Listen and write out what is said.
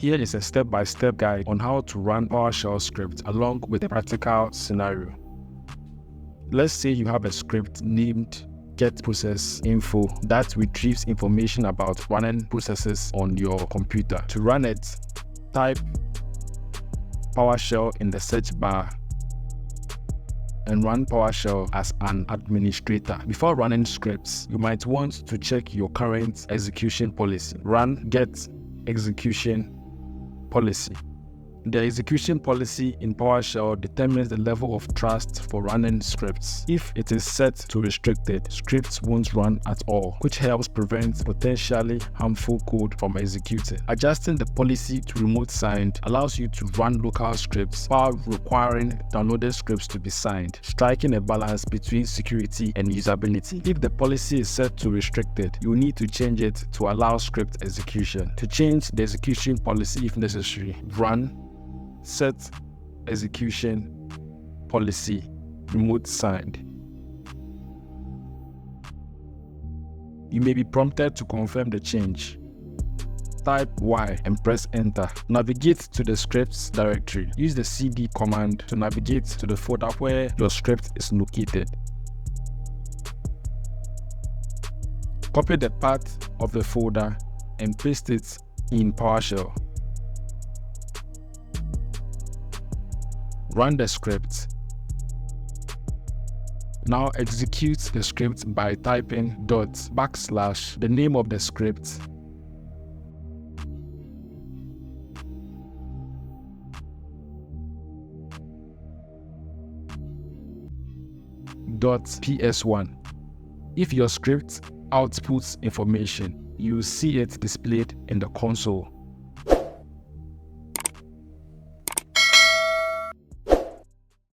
Here is a step-by-step guide on how to run PowerShell script along with a practical scenario. Let's say you have a script named getProcessInfo that retrieves information about running processes on your computer. To run it, type PowerShell in the search bar and run PowerShell as an administrator. Before running scripts, you might want to check your current execution policy. Run get execution policy. The execution policy in PowerShell determines the level of trust for running scripts. If it is set to restricted, scripts won't run at all, which helps prevent potentially harmful code from executing. Adjusting the policy to remote signed allows you to run local scripts while requiring downloaded scripts to be signed, striking a balance between security and usability. If the policy is set to restricted, you need to change it to allow script execution. To change the execution policy if necessary, run set execution policy remote signed. You may be prompted to confirm the change. Type Y and press enter. Navigate to the scripts directory. Use the cd command to navigate to the folder where your script is located. Copy the path of the folder and paste it in PowerShell. Run the script. Now execute the script by typing // the name of the script, .ps1. If your script outputs information, you will see it displayed in the console.